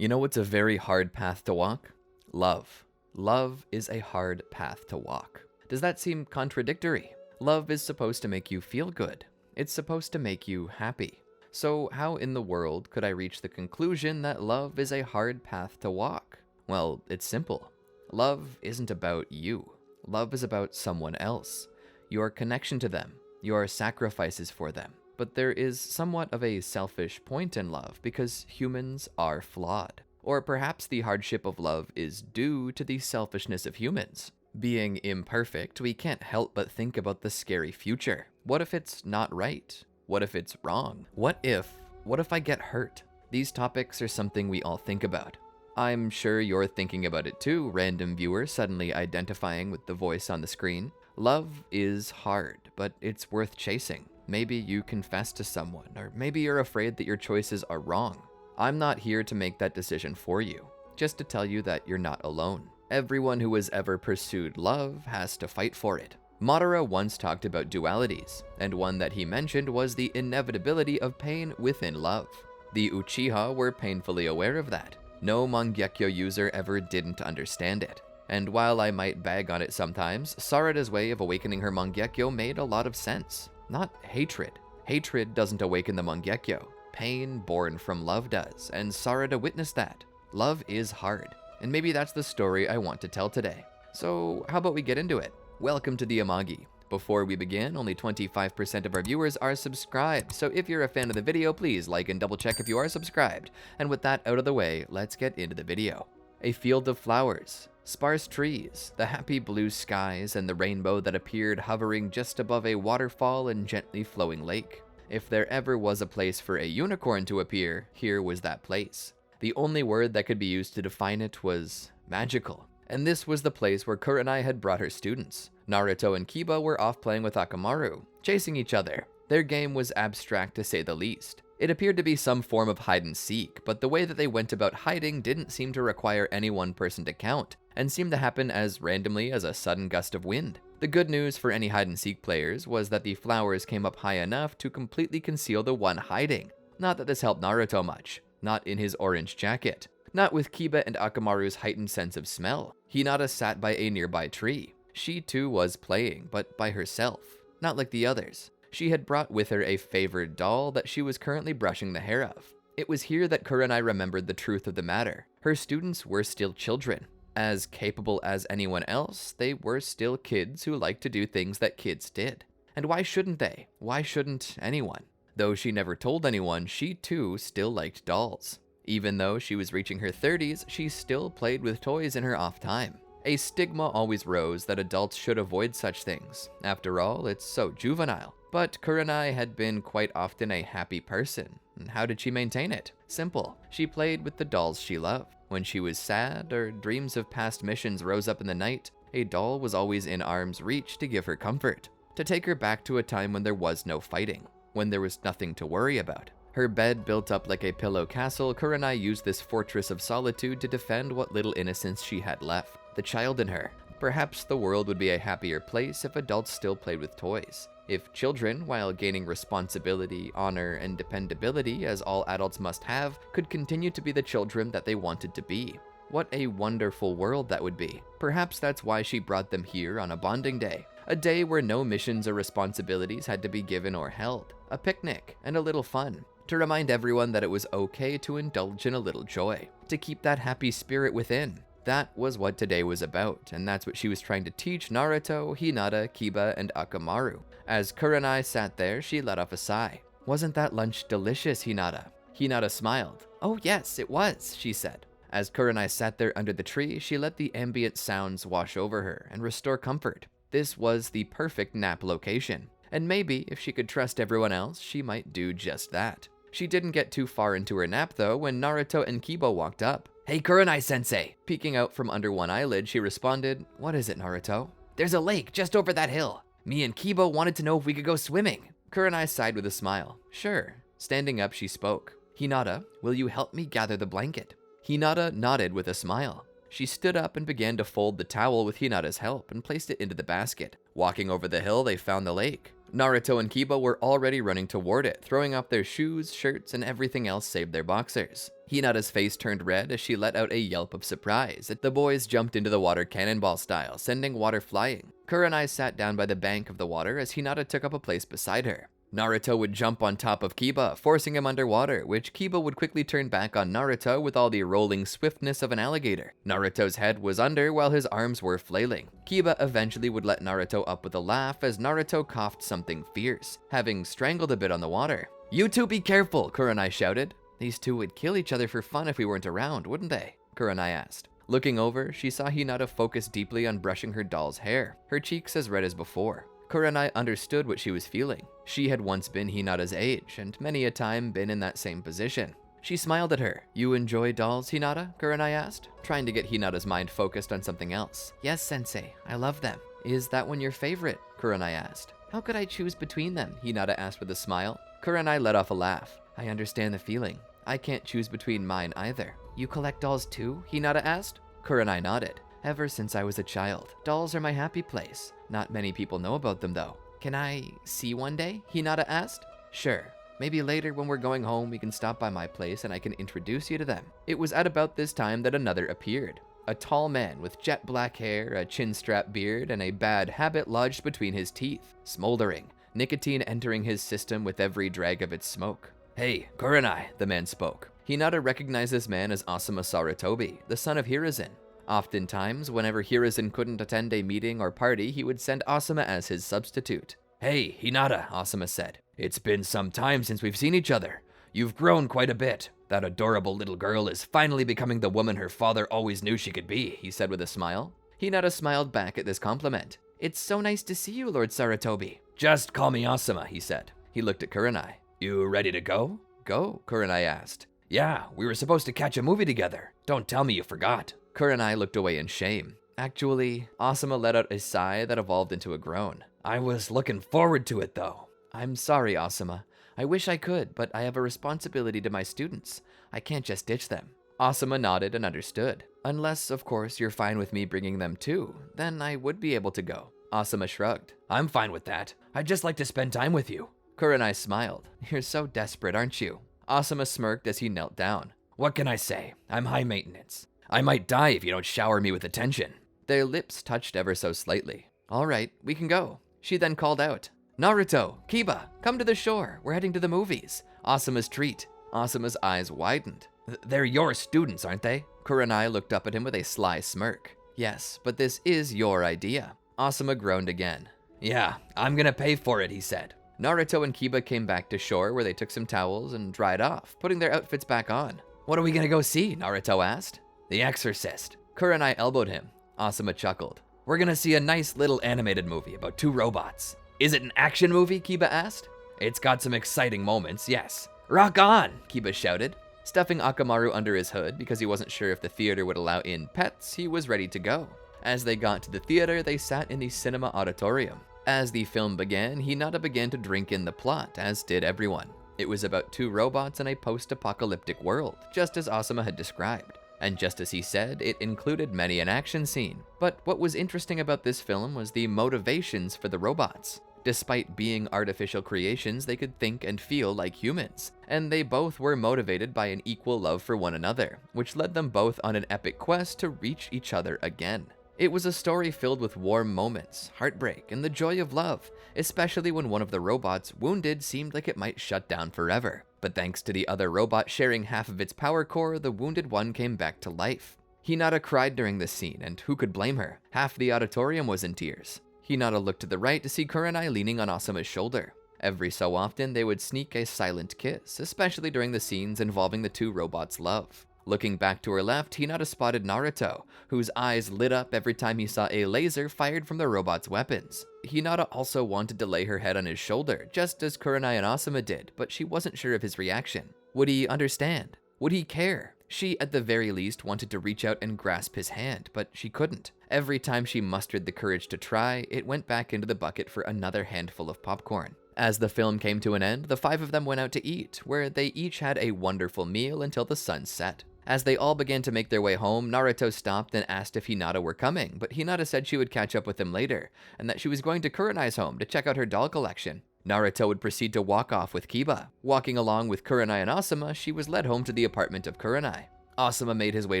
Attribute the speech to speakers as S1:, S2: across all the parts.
S1: You know what's a very hard path to walk? Love. Love is a hard path to walk. Does that seem contradictory? Love is supposed to make you feel good. It's supposed to make you happy. So how in the world could I reach the conclusion that love is a hard path to walk? Well, it's simple. Love isn't about you. Love is about someone else. Your connection to them, your sacrifices for them. But there is somewhat of a selfish point in love because humans are flawed. Or perhaps the hardship of love is due to the selfishness of humans. Being imperfect, we can't help but think about the scary future. What if it's not right? What if it's wrong? What if I get hurt? These topics are something we all think about. I'm sure you're thinking about it too, random viewer suddenly identifying with the voice on the screen. Love is hard, but it's worth chasing. Maybe you confess to someone, or maybe you're afraid that your choices are wrong. I'm not here to make that decision for you, just to tell you that you're not alone. Everyone who has ever pursued love has to fight for it. Madara once talked about dualities, and one that he mentioned was the inevitability of pain within love. The Uchiha were painfully aware of that. No Mangekyo user ever didn't understand it. And while I might bag on it sometimes, Sarada's way of awakening her Mangekyo made a lot of sense. Not hatred. Hatred doesn't awaken the Mangekyo. Pain born from love does, and Sarada witnessed that. Love is hard, and maybe that's the story I want to tell today. So how about we get into it? Welcome to the Amagi. Before we begin, only 25% of our viewers are subscribed, so if you're a fan of the video, please like and double check if you are subscribed. And with that out of the way, let's get into the video. A field of flowers, sparse trees, the happy blue skies, and the rainbow that appeared hovering just above a waterfall and gently flowing lake. If there ever was a place for a unicorn to appear, here was that place. The only word that could be used to define it was magical. And this was the place where Kurenai had brought her students. Naruto and Kiba were off playing with Akamaru, chasing each other. Their game was abstract to say the least. It appeared to be some form of hide and seek, but the way that they went about hiding didn't seem to require any one person to count, and seemed to happen as randomly as a sudden gust of wind. The good news for any hide and seek players was that the flowers came up high enough to completely conceal the one hiding. Not that this helped Naruto much. Not in his orange jacket. Not with Kiba and Akamaru's heightened sense of smell. Hinata sat by a nearby tree. She too was playing, but by herself. Not like the others. She had brought with her a favored doll that she was currently brushing the hair of. It was here that Kurenai remembered the truth of the matter. Her students were still children. As capable as anyone else, they were still kids who liked to do things that kids did. And why shouldn't they? Why shouldn't anyone? Though she never told anyone, she too still liked dolls. Even though she was reaching her 30s, she still played with toys in her off time. A stigma always rose that adults should avoid such things. After all, it's so juvenile. But Kurenai had been quite often a happy person. And how did she maintain it? Simple. She played with the dolls she loved. When she was sad or dreams of past missions rose up in the night, a doll was always in arm's reach to give her comfort, to take her back to a time when there was no fighting, when there was nothing to worry about. Her bed built up like a pillow castle, Kurenai used this fortress of solitude to defend what little innocence she had left, the child in her. Perhaps the world would be a happier place if adults still played with toys. If children, while gaining responsibility, honor, and dependability as all adults must have, could continue to be the children that they wanted to be. What a wonderful world that would be. Perhaps that's why she brought them here on a bonding day. A day where no missions or responsibilities had to be given or held. A picnic and a little fun. To remind everyone that it was okay to indulge in a little joy. To keep that happy spirit within. That was what today was about, and that's what she was trying to teach Naruto, Hinata, Kiba, and Akamaru. As Kurenai sat there, she let off a sigh. "Wasn't that lunch delicious, Hinata?" Hinata smiled. "Oh yes, it was," she said. As Kurenai sat there under the tree, she let the ambient sounds wash over her and restore comfort. This was the perfect nap location, and maybe if she could trust everyone else, she might do just that. She didn't get too far into her nap though when Naruto and Kiba walked up. "Hey Kurenai-sensei!" Peeking out from under one eyelid, she responded, "What is it, Naruto?" "There's a lake just over that hill. Me and Kiba wanted to know if we could go swimming." Kurenai sighed with a smile. "Sure." Standing up, she spoke. "Hinata, will you help me gather the blanket?" Hinata nodded with a smile. She stood up and began to fold the towel with Hinata's help and placed it into the basket. Walking over the hill, they found the lake. Naruto and Kiba were already running toward it, throwing off their shoes, shirts, and everything else save their boxers. Hinata's face turned red as she let out a yelp of surprise. The boys jumped into the water cannonball style, sending water flying. Kurenai sat down by the bank of the water as Hinata took up a place beside her. Naruto would jump on top of Kiba, forcing him underwater, which Kiba would quickly turn back on Naruto with all the rolling swiftness of an alligator. Naruto's head was under while his arms were flailing. Kiba eventually would let Naruto up with a laugh as Naruto coughed something fierce, having strangled a bit on the water. "You two be careful," Kurenai shouted. "These two would kill each other for fun if we weren't around, wouldn't they?" Kurenai asked. Looking over, she saw Hinata focus deeply on brushing her doll's hair, her cheeks as red as before. Kurenai understood what she was feeling. She had once been Hinata's age, and many a time been in that same position. She smiled at her. "You enjoy dolls, Hinata?" Kurenai asked, trying to get Hinata's mind focused on something else. "Yes, sensei, I love them." "Is that one your favorite?" Kurenai asked. "How could I choose between them?" Hinata asked with a smile. Kurenai let off a laugh. "I understand the feeling. I can't choose between mine either." "You collect dolls too?" Hinata asked. Kurenai nodded. "Ever since I was a child. Dolls are my happy place. Not many people know about them though." "Can I see one day?" Hinata asked. "Sure. Maybe later when we're going home we can stop by my place and I can introduce you to them." It was at about this time that another appeared. A tall man with jet black hair, a chin-strap beard, and a bad habit lodged between his teeth, smoldering, nicotine entering his system with every drag of its smoke. "Hey, Kurenai," the man spoke. Hinata recognized this man as Asuma Sarutobi, the son of Hiruzen. Oftentimes, whenever Hiruzen couldn't attend a meeting or party, he would send Asuma as his substitute. "Hey, Hinata," Asuma said. "It's been some time since we've seen each other. You've grown quite a bit. That adorable little girl is finally becoming the woman her father always knew she could be," he said with a smile. Hinata smiled back at this compliment. "It's so nice to see you, Lord Sarutobi." "Just call me Asuma," he said. He looked at Kurenai. "You ready to go?" "Go?" Kurenai asked. "Yeah, we were supposed to catch a movie together. Don't tell me you forgot." Kurenai looked away in shame. Actually, Asuma let out a sigh that evolved into a groan. "I was looking forward to it, though." "I'm sorry, Asuma. I wish I could, but I have a responsibility to my students. I can't just ditch them." Asuma nodded and understood. "Unless, of course, you're fine with me bringing them too, then I would be able to go." Asuma shrugged. "I'm fine with that. I'd just like to spend time with you." Kurenai smiled. "You're so desperate, aren't you?" Asuma smirked as he knelt down. "What can I say? I'm high maintenance. I might die if you don't shower me with attention." Their lips touched ever so slightly. "All right, we can go." She then called out, "Naruto, Kiba, come to the shore. We're heading to the movies. Asuma's treat." Asuma's eyes widened. "They're your students, aren't they?" Kurenai looked up at him with a sly smirk. "Yes, but this is your idea." Asuma groaned again. "Yeah, I'm gonna pay for it," he said. Naruto and Kiba came back to shore where they took some towels and dried off, putting their outfits back on. "What are we gonna go see?" Naruto asked. "The Exorcist." Kurenai elbowed him. Asuma chuckled. "We're gonna see a nice little animated movie about two robots." "Is it an action movie?" Kiba asked. "It's got some exciting moments, yes." "Rock on!" Kiba shouted. Stuffing Akamaru under his hood because he wasn't sure if the theater would allow in pets, he was ready to go. As they got to the theater, they sat in the cinema auditorium. As the film began, Hinata began to drink in the plot, as did everyone. It was about two robots in a post-apocalyptic world, just as Asuma had described. And just as he said, it included many an action scene. But what was interesting about this film was the motivations for the robots. Despite being artificial creations, they could think and feel like humans. And they both were motivated by an equal love for one another, which led them both on an epic quest to reach each other again. It was a story filled with warm moments, heartbreak, and the joy of love, especially when one of the robots, wounded, seemed like it might shut down forever. But thanks to the other robot sharing half of its power core, the wounded one came back to life. Hinata cried during this scene, and who could blame her? Half the auditorium was in tears. Hinata looked to the right to see Kurenai leaning on Asuma's shoulder. Every so often, they would sneak a silent kiss, especially during the scenes involving the two robots' love. Looking back to her left, Hinata spotted Naruto, whose eyes lit up every time he saw a laser fired from the robot's weapons. Hinata also wanted to lay her head on his shoulder, just as Kurenai and Asuma did, but she wasn't sure of his reaction. Would he understand? Would he care? She, at the very least, wanted to reach out and grasp his hand, but she couldn't. Every time she mustered the courage to try, it went back into the bucket for another handful of popcorn. As the film came to an end, the five of them went out to eat, where they each had a wonderful meal until the sun set. As they all began to make their way home, Naruto stopped and asked if Hinata were coming, but Hinata said she would catch up with him later, and that she was going to Kurenai's home to check out her doll collection. Naruto would proceed to walk off with Kiba. Walking along with Kurenai and Asuma, she was led home to the apartment of Kurenai. Asuma made his way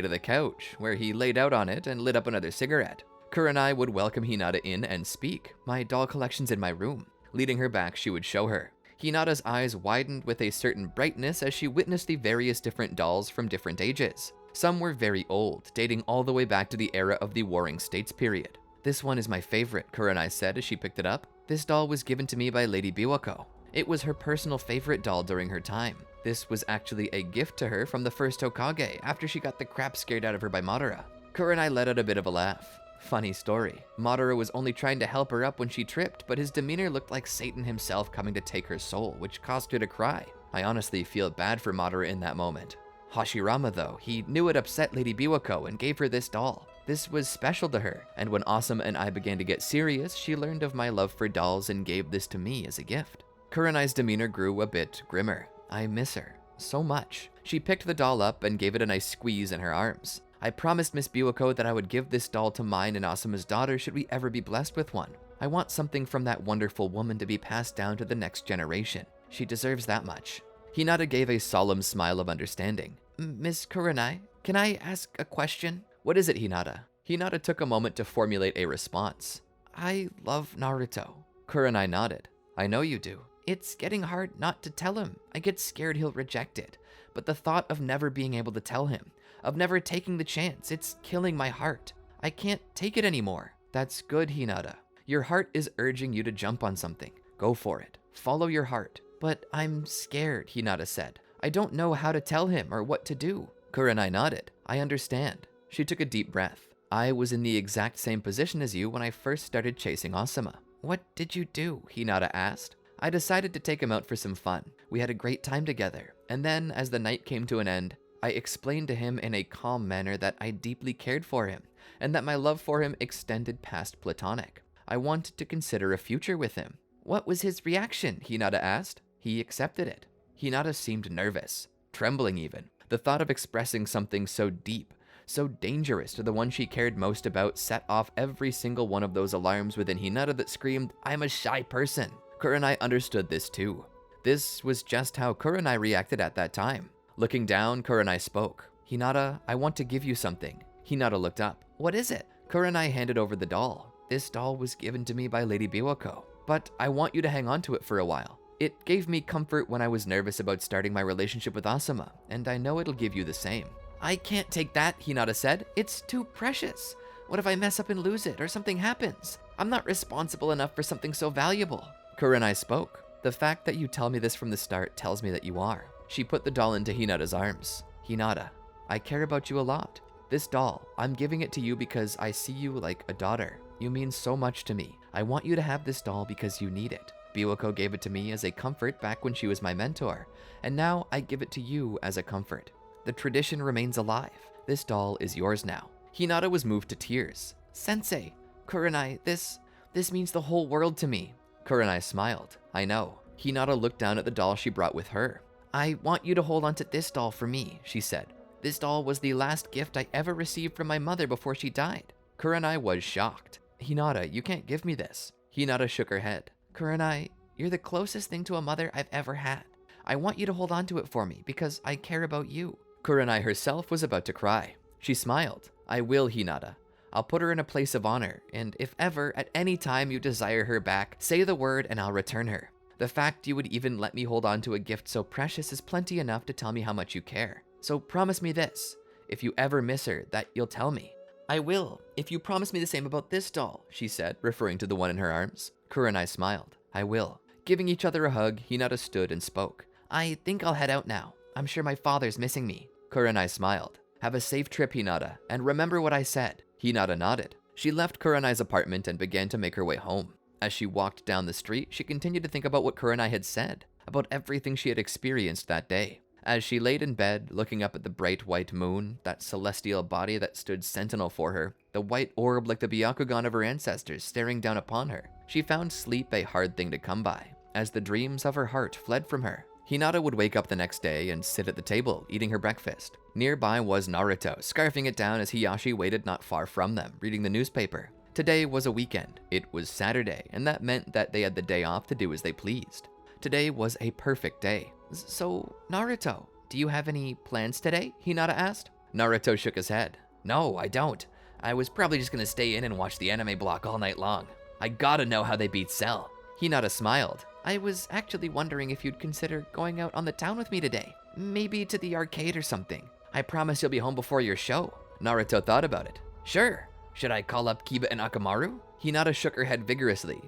S1: to the couch, where he laid out on it and lit up another cigarette. Kurenai would welcome Hinata in and speak. "My doll collection's in my room." Leading her back, she would show her. Hinata's eyes widened with a certain brightness as she witnessed the various different dolls from different ages. Some were very old, dating all the way back to the era of the Warring States period. "This one is my favorite," Kurenai said as she picked it up. "This doll was given to me by Lady Biwako. It was her personal favorite doll during her time. This was actually a gift to her from the first Hokage after she got the crap scared out of her by Madara." Kurenai let out a bit of a laugh. "Funny story. Madara was only trying to help her up when she tripped, but his demeanor looked like Satan himself coming to take her soul, which caused her to cry. I honestly feel bad for Madara in that moment. Hashirama, though, he knew it upset Lady Biwako and gave her this doll. This was special to her, and when Asuma and I began to get serious, she learned of my love for dolls and gave this to me as a gift." Kurenai's demeanor grew a bit grimmer. "I miss her so much." She picked the doll up and gave it a nice squeeze in her arms. "I promised Miss Biwako that I would give this doll to mine and Asuma's daughter should we ever be blessed with one. I want something from that wonderful woman to be passed down to the next generation. She deserves that much." Hinata gave a solemn smile of understanding. "Miss Kurenai, can I ask a question?" "What is it, Hinata?" Hinata took a moment to formulate a response. "I love Naruto." Kurenai nodded. "I know you do. It's getting hard not to tell him. I get scared he'll reject it. But the thought of never being able to tell him, of never taking the chance, it's killing my heart. I can't take it anymore." "That's good, Hinata. Your heart is urging you to jump on something. Go for it. Follow your heart." "But I'm scared," Hinata said. "I don't know how to tell him or what to do." Kurenai nodded. "I understand." She took a deep breath. "I was in the exact same position as you when I first started chasing Asuma." "What did you do?" Hinata asked. "I decided to take him out for some fun. We had a great time together. And then, as the night came to an end, I explained to him in a calm manner that I deeply cared for him, and that my love for him extended past platonic. I wanted to consider a future with him." "What was his reaction?" Hinata asked. "He accepted it." Hinata seemed nervous, trembling even. The thought of expressing something so deep, so dangerous to the one she cared most about set off every single one of those alarms within Hinata that screamed, "I'm a shy person." Kurenai understood this too. This was just how Kurenai reacted at that time. Looking down, Kurenai spoke. "Hinata, I want to give you something." Hinata looked up. "What is it?" Kurenai handed over the doll. "This doll was given to me by Lady Biwako, but I want you to hang on to it for a while. It gave me comfort when I was nervous about starting my relationship with Asuma, and I know it'll give you the same." "I can't take that," Hinata said. "It's too precious. What if I mess up and lose it, or something happens? I'm not responsible enough for something so valuable." Kurenai spoke. "The fact that you tell me this from the start tells me that you are." She put the doll into Hinata's arms. "Hinata, I care about you a lot. This doll, I'm giving it to you because I see you like a daughter. You mean so much to me. I want you to have this doll because you need it. Biwako gave it to me as a comfort back when she was my mentor, and now I give it to you as a comfort. The tradition remains alive. This doll is yours now." Hinata was moved to tears. "Sensei, Kurenai, this means the whole world to me." Kurenai smiled. "I know." Hinata looked down at the doll she brought with her. "I want you to hold on to this doll for me," she said. "This doll was the last gift I ever received from my mother before she died." Kurenai was shocked. "Hinata, you can't give me this." Hinata shook her head. "Kurenai, you're the closest thing to a mother I've ever had. I want you to hold on to it for me because I care about you." Kurenai herself was about to cry. She smiled. "I will, Hinata. I'll put her in a place of honor, and if ever, at any time you desire her back, say the word and I'll return her. The fact you would even let me hold on to a gift so precious is plenty enough to tell me how much you care. So promise me this. If you ever miss her, that you'll tell me." "I will, if you promise me the same about this doll," she said, referring to the one in her arms. Kurenai smiled. "I will." Giving each other a hug, Hinata stood and spoke. "I think I'll head out now. I'm sure my father's missing me." Kurenai smiled. "Have a safe trip, Hinata, and remember what I said." Hinata nodded. She left Kurenai's apartment and began to make her way home. As she walked down the street, she continued to think about what Kurenai had said, about everything she had experienced that day. As she laid in bed, looking up at the bright white moon, that celestial body that stood sentinel for her, the white orb like the Byakugan of her ancestors staring down upon her, she found sleep a hard thing to come by, as the dreams of her heart fled from her. Hinata would wake up the next day and sit at the table, eating her Nearby was Naruto, scarfing it down as Hiyashi waited not far from them, reading the newspaper. Today was a weekend. It was Saturday, and that meant that they had the day off to do as they pleased. Today was a perfect day. So, Naruto, do you have any plans today? Hinata asked. Naruto shook his head. No, I don't. I was probably just gonna stay in and watch the anime block all night long. I gotta know how they beat Cell. Hinata smiled. I was actually wondering if you'd consider going out on the town with me today. Maybe to the arcade or something. I promise you'll be home before your show. Naruto thought about it. Sure. Should I call up Kiba and Akamaru? Hinata shook her head vigorously.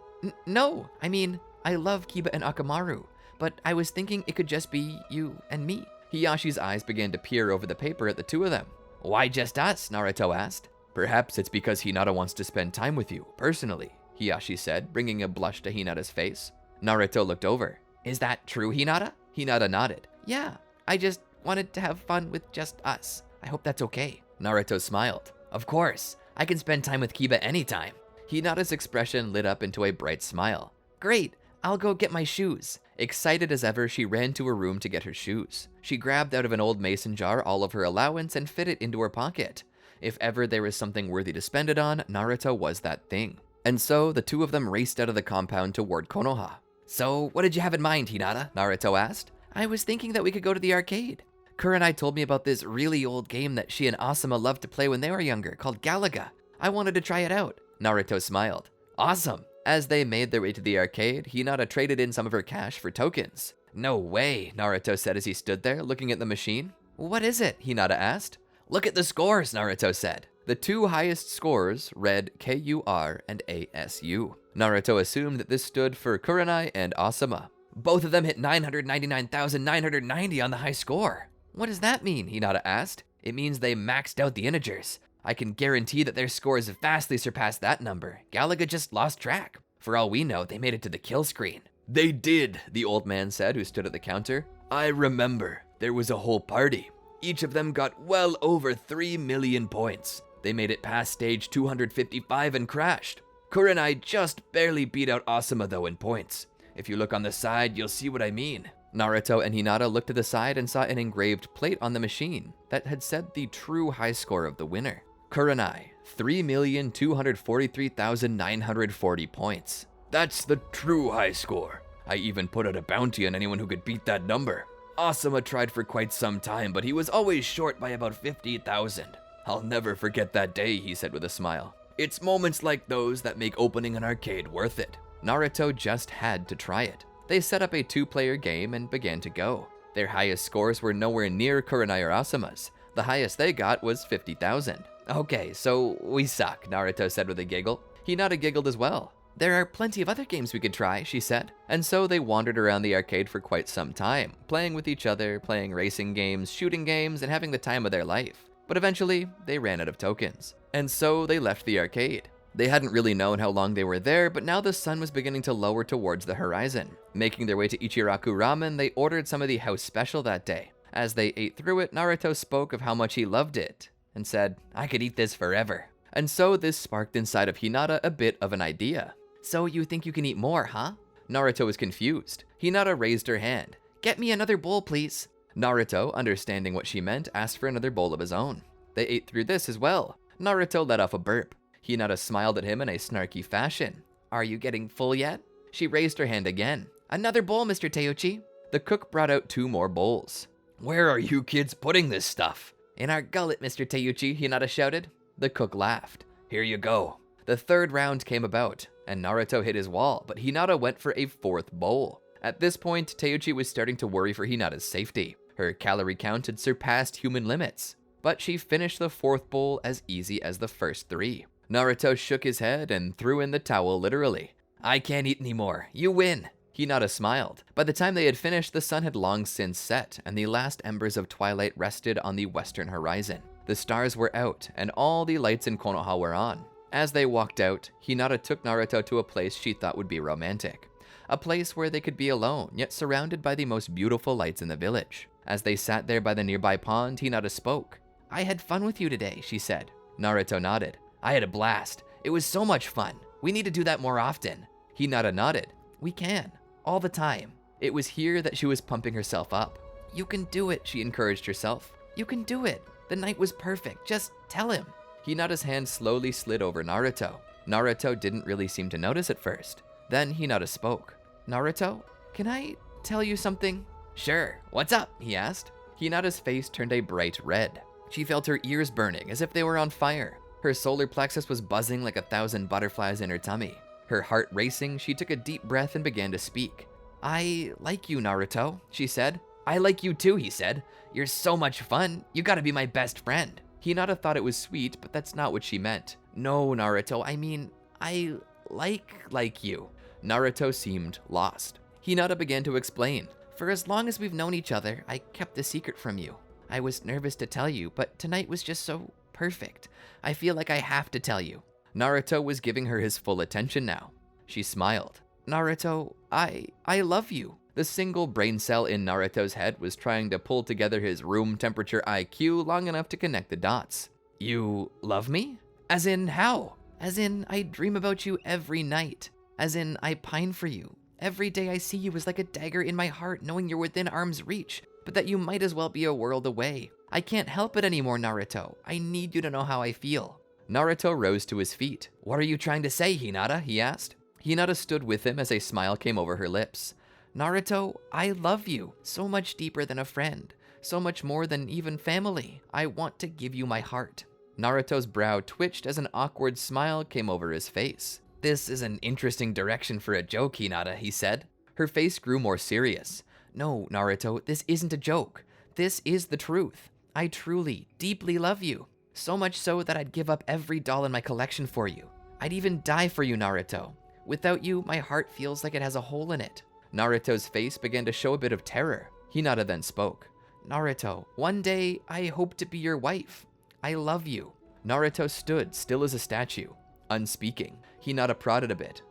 S1: No, I mean, I love Kiba and Akamaru, but I was thinking it could just be you and me. Hiyashi's eyes began to peer over the paper at the two of them. Why just us? Naruto asked. Perhaps it's because Hinata wants to spend time with you, personally, Hiyashi said, bringing a blush to Hinata's face. Naruto looked over. Is that true, Hinata? Hinata nodded. Yeah, I just wanted to have fun with just us. I hope that's okay. Naruto smiled. Of course, I can spend time with Kiba anytime. Hinata's expression lit up into a bright smile. Great, I'll go get my shoes. Excited as ever, she ran to her room to get her shoes. She grabbed out of an old mason jar all of her allowance and fit it into her pocket. If ever there was something worthy to spend it on, Naruto was that thing. And so, the two of them raced out of the compound toward Konoha. So, what did you have in mind, Hinata? Naruto asked. I was thinking that we could go to the arcade. Kurenai told me about this really old game that she and Asuma loved to play when they were younger, called Galaga. I wanted to try it out. Naruto smiled. Awesome. As they made their way to the arcade, Hinata traded in some of her cash for tokens. No way, Naruto said as he stood there, looking at the machine. What is it? Hinata asked. Look at the scores, Naruto said. The two highest scores read KUR and ASU. Naruto assumed that this stood for Kurenai and Asuma. Both of them hit 999,990 on the high score. What does that mean? Hinata asked. It means they maxed out the integers. I can guarantee that their scores have vastly surpassed that number. Galaga just lost track. For all we know, they made it to the kill screen. They did, the old man said, who stood at the counter. I remember. There was a whole party. Each of them got well over 3 million points. They made it past stage 255 and crashed. Kurenai just barely beat out Asuma though in points. If you look on the side, you'll see what I mean. Naruto and Hinata looked to the side and saw an engraved plate on the machine that had said the true high score of the winner. Kurenai, 3,243,940 points. That's the true high score. I even put out a bounty on anyone who could beat that number. Asuma tried for quite some time, but he was always short by about 50,000. I'll never forget that day, he said with a smile. It's moments like those that make opening an arcade worth it. Naruto just had to try it. They set up a two-player game and began to go. Their highest scores were nowhere near Kurenai or Asuma's. The highest they got was 50,000. Okay, so we suck, Naruto said with a giggle. Hinata giggled as well. There are plenty of other games we could try, she said. And so they wandered around the arcade for quite some time, playing with each other, playing racing games, shooting games, and having the time of their life. But eventually, they ran out of tokens. And so they left the arcade. They hadn't really known how long they were there, but now the sun was beginning to lower towards the horizon. Making their way to Ichiraku Ramen, they ordered some of the house special that day. As they ate through it, Naruto spoke of how much he loved it, and said, I could eat this forever. And so this sparked inside of Hinata a bit of an idea. So you think you can eat more, huh? Naruto was confused. Hinata raised her hand. Get me another bowl, please. Naruto, understanding what she meant, asked for another bowl of his own. They ate through this as well. Naruto let off a burp. Hinata smiled at him in a snarky fashion. Are you getting full yet? She raised her hand again. Another bowl, Mr. Teuchi. The cook brought out 2 more bowls. Where are you kids putting this stuff? In our gullet, Mr. Teuchi, Hinata shouted. The cook laughed. Here you go. The third round came about, and Naruto hit his wall, but Hinata went for a 4th bowl. At this point, Teuchi was starting to worry for Hinata's safety. Her calorie count had surpassed human limits, but she finished the 4th bowl as easy as the first 3. Naruto shook his head and threw in the towel literally. I can't eat anymore. You win. Hinata smiled. By the time they had finished, the sun had long since set, and the last embers of twilight rested on the western horizon. The stars were out, and all the lights in Konoha were on. As they walked out, Hinata took Naruto to a place she thought would be romantic. A place where they could be alone, yet surrounded by the most beautiful lights in the village. As they sat there by the nearby pond, Hinata spoke. I had fun with you today, she said. Naruto nodded. I had a blast. It was so much fun. We need to do that more often. Hinata nodded. We can. All the time. It was here that she was pumping herself up. You can do it, she encouraged herself. You can do it. The night was perfect. Just tell him. Hinata's hand slowly slid over Naruto. Naruto didn't really seem to notice at first. Then Hinata spoke. Naruto, can I tell you something? Sure, what's up? He asked. Hinata's face turned a bright red. She felt her ears burning as if they were on fire. Her solar plexus was buzzing like 1,000 butterflies in her tummy. Her heart racing, she took a deep breath and began to speak. I like you, Naruto, she said. I like you too, he said. You're so much fun. You gotta be my best friend. Hinata thought it was sweet, but that's not what she meant. No, Naruto, I mean, I like you. Naruto seemed lost. Hinata began to explain. For as long as we've known each other, I kept the secret from you. I was nervous to tell you, but tonight was just so perfect. I feel like I have to tell you. Naruto was giving her his full attention now. She smiled. Naruto, I love you. The single brain cell in Naruto's head was trying to pull together his room temperature IQ long enough to connect the dots. You love me? As in how? As in I dream about you every night. As in I pine for you. Every day I see you is like a dagger in my heart, knowing you're within arm's reach, but that you might as well be a world away. I can't help it anymore, Naruto. I need you to know how I feel. Naruto rose to his feet. What are you trying to say, Hinata? He asked. Hinata stood with him as a smile came over her lips. Naruto, I love you, so much deeper than a friend, so much more than even family. I want to give you my heart. Naruto's brow twitched as an awkward smile came over his face. This is an interesting direction for a joke, Hinata, he said. Her face grew more serious. No, Naruto, this isn't a joke. This is the truth. I truly, deeply love you. So much so that I'd give up every doll in my collection for you. I'd even die for you, Naruto. Without you, my heart feels like it has a hole in it. Naruto's face began to show a bit of terror. Hinata then spoke. Naruto, one day I hope to be your wife. I love you. Naruto stood still as a statue, unspeaking. Hinata prodded a bit.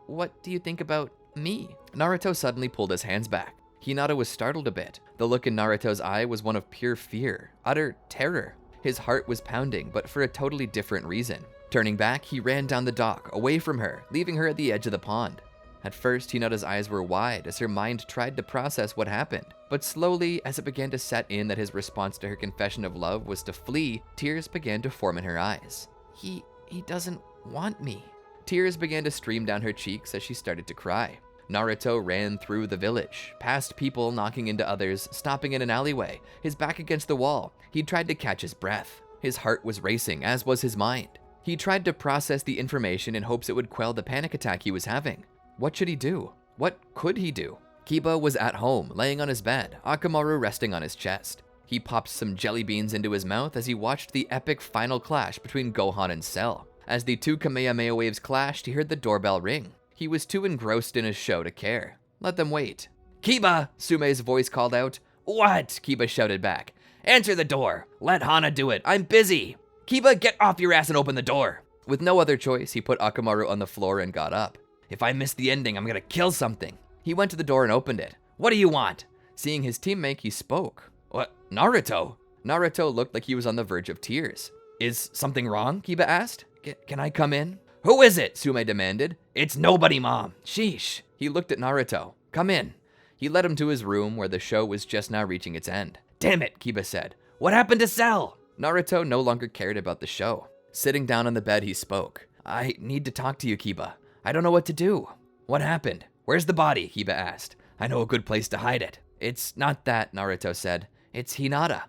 S1: What do you think about me? Naruto suddenly pulled his hands back. Hinata was startled a bit. The look in Naruto's eye was one of pure fear, utter terror. His heart was pounding, but for a totally different reason. Turning back, he ran down the dock, away from her, leaving her at the edge of the pond. At first, Hinata's eyes were wide as her mind tried to process what happened. But slowly, as it began to set in that his response to her confession of love was to flee, tears began to form in her eyes. He doesn't want me. Tears began to stream down her cheeks as she started to cry. Naruto ran through the village, past people knocking into others, stopping in an alleyway, his back against the wall. He tried to catch his breath. His heart was racing, as was his mind. He tried to process the information in hopes it would quell the panic attack he was having. What should he do? What could he do? Kiba was at home, laying on his bed, Akamaru resting on his chest. He popped some jelly beans into his mouth as he watched the epic final clash between Gohan and Cell. As the two Kamehameha waves clashed, he heard the doorbell ring. He was too engrossed in his show to care. Let them wait. Kiba! Sume's voice called out. What? Kiba shouted back. Answer the door. Let Hana do it. I'm busy. Kiba, get off your ass and open the door. With no other choice, he put Akamaru on the floor and got up. If I miss the ending, I'm gonna kill something. He went to the door and opened it. What do you want? Seeing his teammate, he spoke. What? Naruto? Naruto looked like he was on the verge of tears. Is something wrong? Kiba asked. Can I come in? Who is it? Sume demanded. It's nobody, Mom. Sheesh. He looked at Naruto. Come in. He led him to his room where the show was just now reaching its end. Damn it, Kiba said. What happened to Cell? Naruto no longer cared about the show. Sitting down on the bed, he spoke. I need to talk to you, Kiba. I don't know what to do. What happened? Where's the body? Kiba asked. I know a good place to hide it. It's not that, Naruto said. It's Hinata.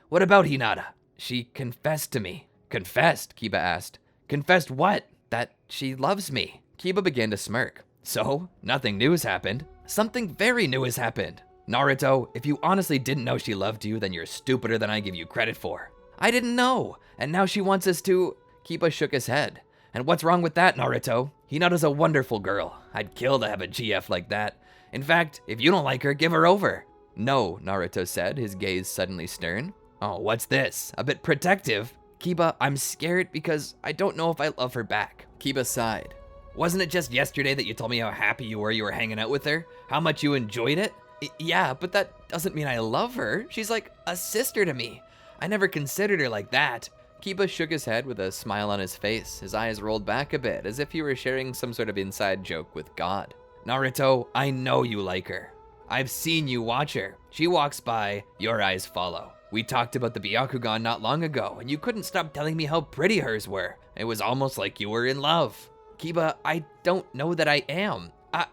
S1: What about Hinata? She confessed to me. Confessed? Kiba asked. Confessed what? That she loves me. Kiba began to smirk. So, nothing new has happened. Something very new has happened. Naruto, if you honestly didn't know she loved you, then you're stupider than I give you credit for. I didn't know, and now she wants us to... Kiba shook his head. And what's wrong with that, Naruto? Hinata's a wonderful girl. I'd kill to have a GF like that. In fact, if you don't like her, give her over. No, Naruto said, his gaze suddenly stern. Oh, what's this? A bit protective? Kiba, I'm scared because I don't know if I love her back. Kiba sighed. Wasn't it just yesterday that you told me how happy you were hanging out with her? How much you enjoyed it? Yeah, but that doesn't mean I love her. She's like a sister to me. I never considered her like that. Kiba shook his head with a smile on his face. His eyes rolled back a bit, as if he were sharing some sort of inside joke with God. Naruto, I know you like her. I've seen you watch her. She walks by, your eyes follow. We talked about the Byakugan not long ago, and you couldn't stop telling me how pretty hers were. It was almost like you were in love. Kiba, I don't know that I am.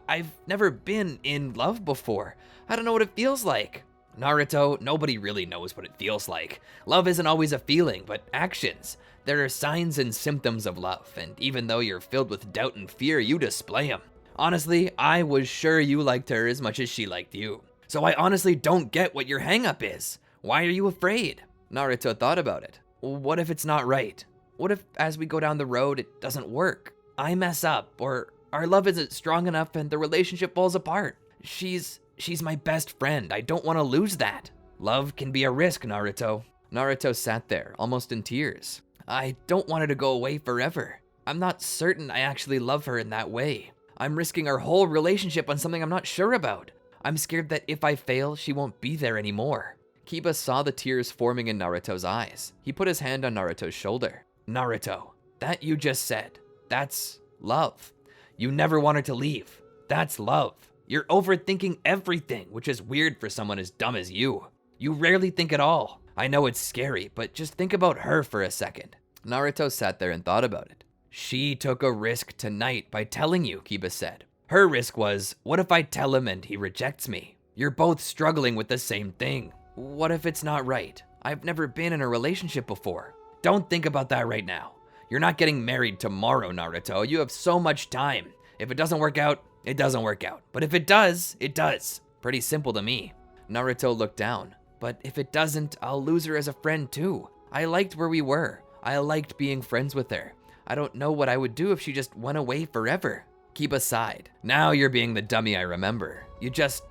S1: I've never been in love before. I don't know what it feels like. Naruto, nobody really knows what it feels like. Love isn't always a feeling, but actions. There are signs and symptoms of love, and even though you're filled with doubt and fear, you display them. Honestly, I was sure you liked her as much as she liked you. So I honestly don't get what your hang-up is. Why are you afraid? Naruto thought about it. What if it's not right? What if as we go down the road, it doesn't work? I mess up, or our love isn't strong enough and the relationship falls apart. She's my best friend. I don't want to lose that. Love can be a risk, Naruto. Naruto sat there, almost in tears. I don't want her to go away forever. I'm not certain I actually love her in that way. I'm risking our whole relationship on something I'm not sure about. I'm scared that if I fail, she won't be there anymore. Kiba saw the tears forming in Naruto's eyes. He put his hand on Naruto's shoulder. Naruto, that you just said, that's love. You never want her to leave. That's love. You're overthinking everything, which is weird for someone as dumb as you. You rarely think at all. I know it's scary, but just think about her for a second. Naruto sat there and thought about it. She took a risk tonight by telling you, Kiba said. Her risk was, what if I tell him and he rejects me? You're both struggling with the same thing. What if it's not right? I've never been in a relationship before. Don't think about that right now. You're not getting married tomorrow, Naruto. You have so much time. If it doesn't work out, it doesn't work out. But if it does, it does. Pretty simple to me. Naruto looked down. But if it doesn't, I'll lose her as a friend too. I liked where we were. I liked being friends with her. I don't know what I would do if she just went away forever. Kiba sighed. Now you're being the dummy I remember.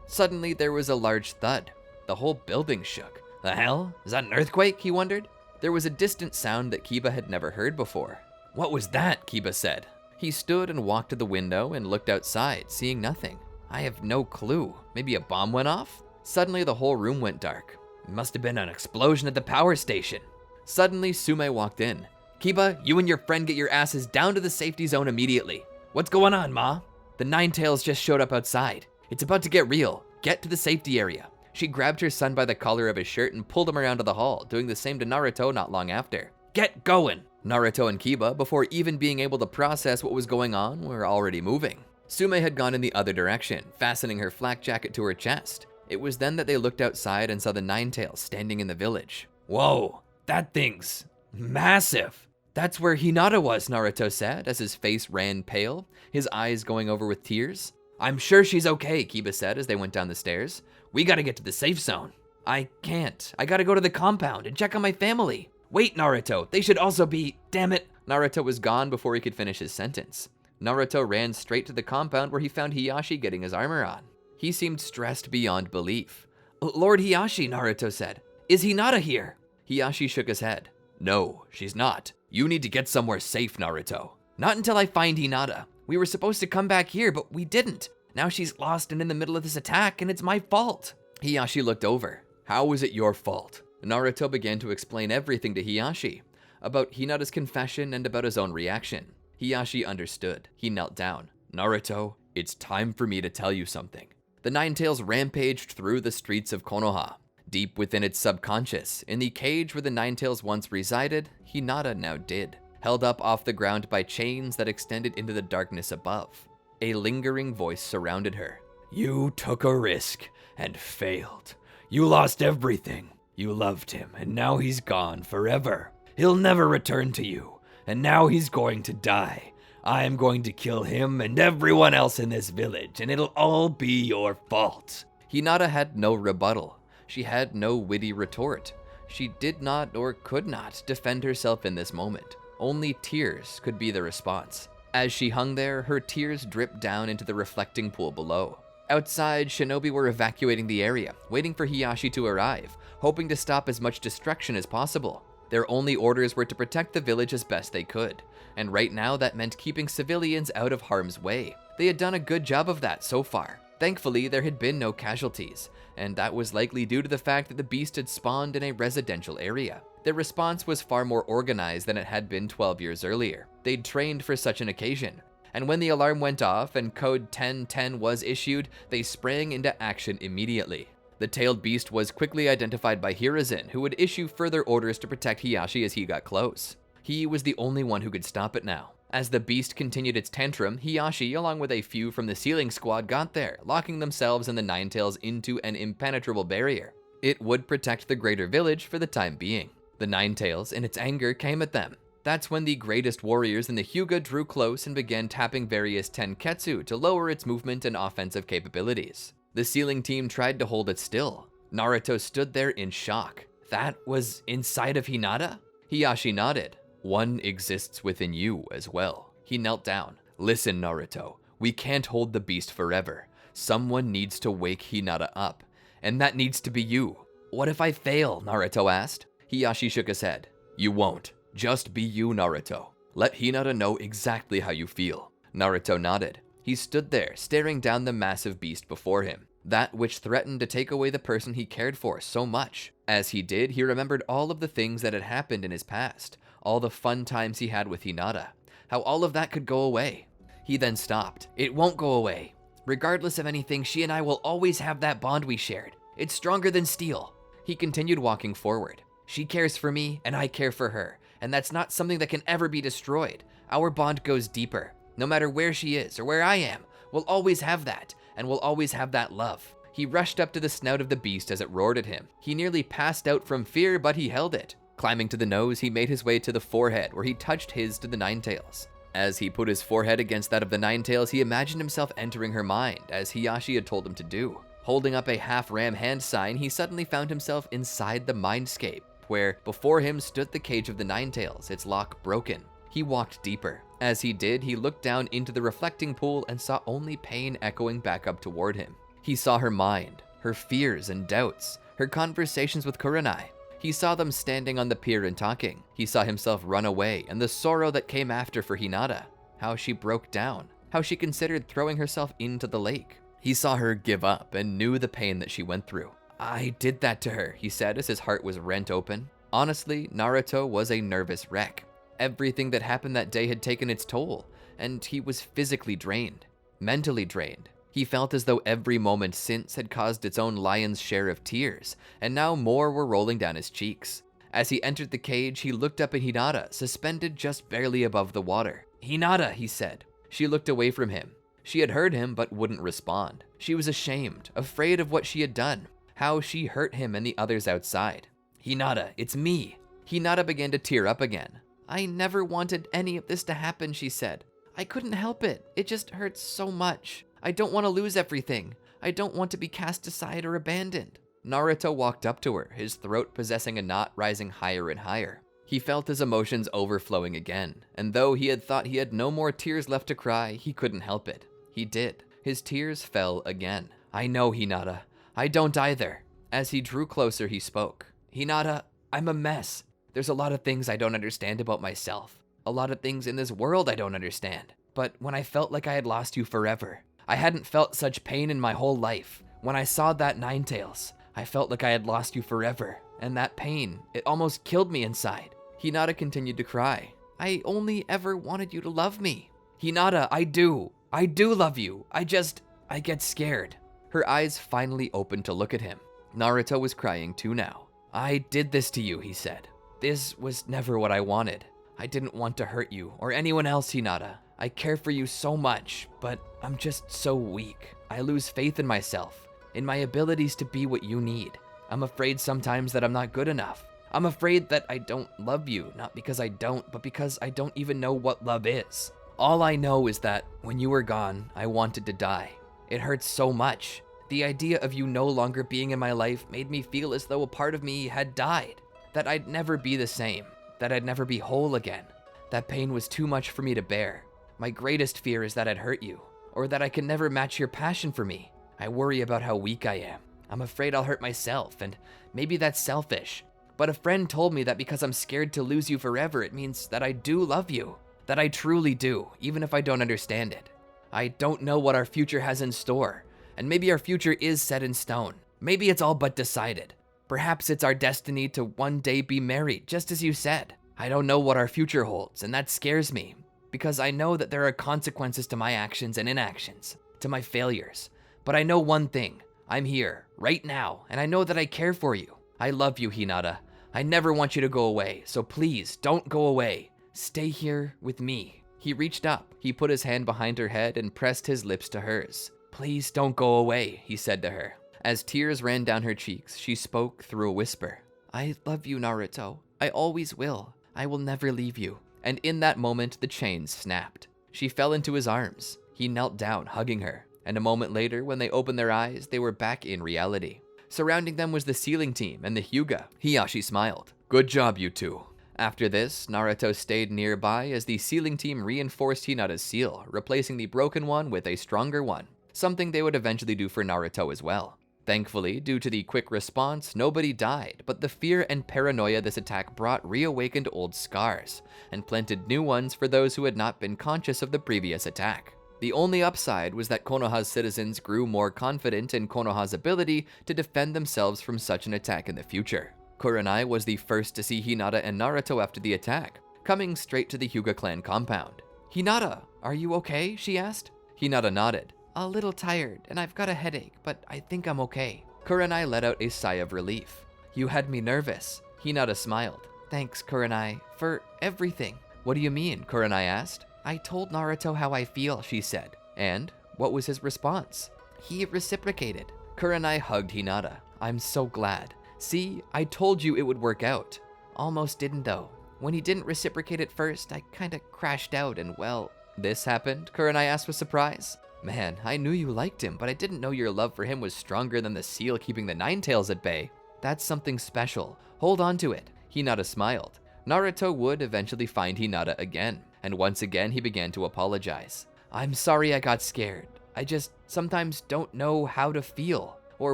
S1: Suddenly there was a large thud. The whole building shook. The hell? Is that an earthquake? He wondered. There was a distant sound that Kiba had never heard before. What was that? Kiba said. He stood and walked to the window and looked outside, seeing nothing. I have no clue. Maybe a bomb went off? Suddenly the whole room went dark. It must have been an explosion at the power station. Suddenly Sume walked in. Kiba, you and your friend get your asses down to the safety zone immediately. What's going on, Ma? The Ninetales just showed up outside. It's about to get real. Get to the safety area. She grabbed her son by the collar of his shirt and pulled him around to the hall, doing the same to Naruto not long after. Get going! Naruto and Kiba, before even being able to process what was going on, were already moving. Sume had gone in the other direction, fastening her flak jacket to her chest. It was then that they looked outside and saw the Ninetales standing in the village. Whoa, that thing's massive! That's where Hinata was, Naruto said, as his face ran pale, his eyes going over with tears. I'm sure she's okay, Kiba said as they went down the stairs. We gotta get to the safe zone. I can't. I gotta go to the compound and check on my family. Wait, Naruto, they should also be... Damn it. Naruto was gone before he could finish his sentence. Naruto ran straight to the compound where he found Hiyashi getting his armor on. He seemed stressed beyond belief. Lord Hiyashi, Naruto said. Is Hinata here? Hiyashi shook his head. No, she's not. You need to get somewhere safe, Naruto. Not until I find Hinata. We were supposed to come back here, but we didn't. Now she's lost and in the middle of this attack, and it's my fault. Hiyashi looked over. How was it your fault? Naruto began to explain everything to Hiyashi, about Hinata's confession and about his own reaction. Hiyashi understood. He knelt down. Naruto, it's time for me to tell you something. The Ninetales rampaged through the streets of Konoha. Deep within its subconscious, in the cage where the Ninetales once resided, Hinata now did, held up off the ground by chains that extended into the darkness above. A lingering voice surrounded her. You took a risk and failed. You lost everything. You loved him, and now he's gone forever. He'll never return to you, and now he's going to die. I am going to kill him and everyone else in this village, and it'll all be your fault. Hinata had no rebuttal. She had no witty retort. She did not or could not defend herself in this moment. Only tears could be the response. As she hung there, her tears dripped down into the reflecting pool below. Outside, shinobi were evacuating the area, waiting for Hiyashi to arrive, hoping to stop as much destruction as possible. Their only orders were to protect the village as best they could, and right now that meant keeping civilians out of harm's way. They had done a good job of that so far. Thankfully, there had been no casualties, and that was likely due to the fact that the beast had spawned in a residential area. Their response was far more organized than it had been 12 years earlier. They'd trained for such an occasion, and when the alarm went off and code 1010 was issued, they sprang into action immediately. The tailed beast was quickly identified by Hiruzen, who would issue further orders to protect Hiyashi as he got close. He was the only one who could stop it now. As the beast continued its tantrum, Hiyashi, along with a few from the Sealing Squad, got there, locking themselves and the Ninetales into an impenetrable barrier. It would protect the greater village for the time being. The Ninetales, in its anger, came at them. That's when the greatest warriors in the Hyuga drew close and began tapping various tenketsu to lower its movement and offensive capabilities. The Sealing team tried to hold it still. Naruto stood there in shock. That was inside of Hinata? Hiyashi nodded. One exists within you as well. He knelt down. Listen, Naruto, we can't hold the beast forever. Someone needs to wake Hinata up, and that needs to be you. What if I fail? Naruto asked. Hiyashi shook his head. You won't. Just be you, Naruto. Let Hinata know exactly how you feel. Naruto nodded. He stood there, staring down the massive beast before him, that which threatened to take away the person he cared for so much. As he did, he remembered all of the things that had happened in his past, all the fun times he had with Hinata, how all of that could go away. He then stopped. It won't go away. Regardless of anything, she and I will always have that bond we shared. It's stronger than steel. He continued walking forward. She cares for me, and I care for her, and that's not something that can ever be destroyed. Our bond goes deeper. No matter where she is or where I am, we'll always have that, and we'll always have that love. He rushed up to the snout of the beast as it roared at him. He nearly passed out from fear, but he held it. Climbing to the nose, he made his way to the forehead, where he touched his to the Ninetales. As he put his forehead against that of the Ninetales, he imagined himself entering her mind, as Hiyashi had told him to do. Holding up a half-ram hand sign, he suddenly found himself inside the mindscape, where before him stood the cage of the Ninetales, its lock broken. He walked deeper. As he did, he looked down into the reflecting pool and saw only pain echoing back up toward him. He saw her mind, her fears and doubts, her conversations with Kurenai. He saw them standing on the pier and talking. He saw himself run away and the sorrow that came after for Hinata, how she broke down, how she considered throwing herself into the lake. He saw her give up and knew the pain that she went through. I did that to her, he said as his heart was rent open. Honestly, Naruto was a nervous wreck. Everything that happened that day had taken its toll, and he was physically drained, mentally drained. He felt as though every moment since had caused its own lion's share of tears, and now more were rolling down his cheeks. As he entered the cage, he looked up at Hinata, suspended just barely above the water. Hinata, he said. She looked away from him. She had heard him, but wouldn't respond. She was ashamed, afraid of what she had done, how she hurt him and the others outside. Hinata, it's me. Hinata began to tear up again. I never wanted any of this to happen, she said. I couldn't help it. It just hurts so much. I don't want to lose everything. I don't want to be cast aside or abandoned. Naruto walked up to her, his throat possessing a knot rising higher and higher. He felt his emotions overflowing again, and though he had thought he had no more tears left to cry, he couldn't help it. He did. His tears fell again. I know, Hinata. I don't either. As he drew closer, he spoke. Hinata, I'm a mess. There's a lot of things I don't understand about myself. A lot of things in this world I don't understand. But when I felt like I had lost you forever, I hadn't felt such pain in my whole life. When I saw that Ninetales, I felt like I had lost you forever. And that pain, it almost killed me inside. Hinata continued to cry. I only ever wanted you to love me. Hinata, I do love you. I get scared. Her eyes finally opened to look at him. Naruto was crying too now. I did this to you, he said. This was never what I wanted. I didn't want to hurt you or anyone else, Hinata. I care for you so much, but I'm just so weak. I lose faith in myself, in my abilities to be what you need. I'm afraid sometimes that I'm not good enough. I'm afraid that I don't love you, not because I don't, but because I don't even know what love is. All I know is that when you were gone, I wanted to die. It hurts so much. The idea of you no longer being in my life made me feel as though a part of me had died, that I'd never be the same, that I'd never be whole again. That pain was too much for me to bear. My greatest fear is that I'd hurt you, or that I can never match your passion for me. I worry about how weak I am. I'm afraid I'll hurt myself, and maybe that's selfish. But a friend told me that because I'm scared to lose you forever, it means that I do love you, that I truly do, even if I don't understand it. I don't know what our future has in store, and maybe our future is set in stone. Maybe it's all but decided. Perhaps it's our destiny to one day be married, just as you said. I don't know what our future holds, and that scares me, because I know that there are consequences to my actions and inactions, to my failures. But I know one thing. I'm here, right now, and I know that I care for you. I love you, Hinata. I never want you to go away, so please don't go away. Stay here with me. He reached up. He put his hand behind her head and pressed his lips to hers. Please don't go away, he said to her. As tears ran down her cheeks, she spoke through a whisper. I love you, Naruto. I always will. I will never leave you. And in that moment, the chains snapped. She fell into his arms. He knelt down, hugging her. And a moment later, when they opened their eyes, they were back in reality. Surrounding them was the sealing team and the Hyuga. Hiyashi smiled. Good job, you two. After this, Naruto stayed nearby as the sealing team reinforced Hinata's seal, replacing the broken one with a stronger one, something they would eventually do for Naruto as well. Thankfully, due to the quick response, nobody died, but the fear and paranoia this attack brought reawakened old scars, and planted new ones for those who had not been conscious of the previous attack. The only upside was that Konoha's citizens grew more confident in Konoha's ability to defend themselves from such an attack in the future. Kurenai was the first to see Hinata and Naruto after the attack, coming straight to the Hyuga clan compound. Hinata, are you okay? She asked. Hinata nodded. A little tired, and I've got a headache, but I think I'm okay. Kurenai let out a sigh of relief. You had me nervous. Hinata smiled. Thanks, Kurenai, for everything. What do you mean? Kurenai asked. I told Naruto how I feel, she said. And what was his response? He reciprocated. Kurenai hugged Hinata. I'm so glad. See, I told you it would work out. Almost didn't though. When he didn't reciprocate at first, I kinda crashed out and well... This happened? Kurenai asked with surprise. Man, I knew you liked him, but I didn't know your love for him was stronger than the seal keeping the Nine Tails at bay. That's something special. Hold on to it. Hinata smiled. Naruto would eventually find Hinata again, and once again he began to apologize. I'm sorry I got scared. I just sometimes don't know how to feel, or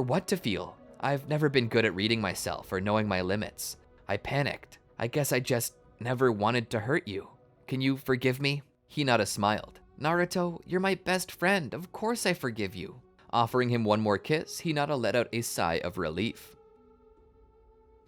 S1: what to feel. I've never been good at reading myself or knowing my limits. I panicked. I guess I just never wanted to hurt you. Can you forgive me? Hinata smiled. Naruto, you're my best friend. Of course I forgive you. Offering him one more kiss, Hinata let out a sigh of relief.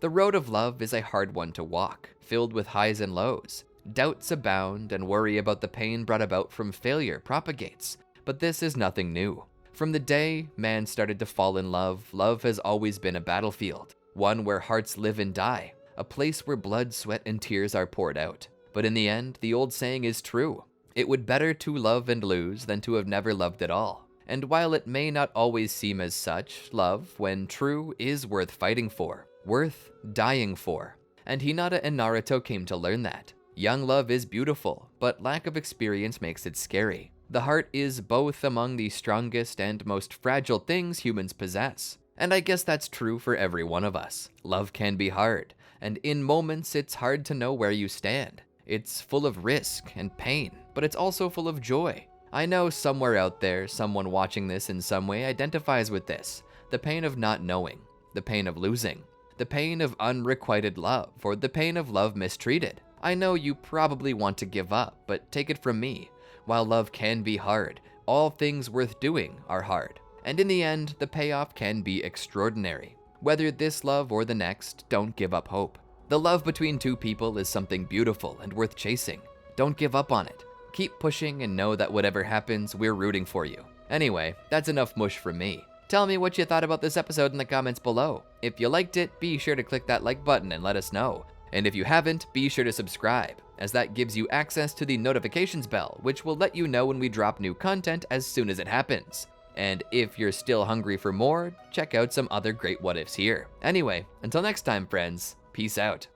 S1: The road of love is a hard one to walk, filled with highs and lows. Doubts abound, and worry about the pain brought about from failure propagates. But this is nothing new. From the day man started to fall in love, love has always been a battlefield, one where hearts live and die, a place where blood, sweat, and tears are poured out. But in the end, the old saying is true. It would better to love and lose than to have never loved at all. And while it may not always seem as such, love, when true, is worth fighting for, worth dying for. And Hinata and Naruto came to learn that. Young love is beautiful, but lack of experience makes it scary. The heart is both among the strongest and most fragile things humans possess. And I guess that's true for every one of us. Love can be hard, and in moments it's hard to know where you stand. It's full of risk and pain, but it's also full of joy. I know somewhere out there, someone watching this in some way identifies with this. The pain of not knowing, the pain of losing, the pain of unrequited love, or the pain of love mistreated. I know you probably want to give up, but take it from me. While love can be hard, all things worth doing are hard. And in the end, the payoff can be extraordinary. Whether this love or the next, don't give up hope. The love between two people is something beautiful and worth chasing. Don't give up on it. Keep pushing and know that whatever happens, we're rooting for you. Anyway, that's enough mush from me. Tell me what you thought about this episode in the comments below. If you liked it, be sure to click that like button and let us know. And if you haven't, be sure to subscribe, as that gives you access to the notifications bell, which will let you know when we drop new content as soon as it happens. And if you're still hungry for more, check out some other great what ifs here. Anyway, until next time, friends, peace out.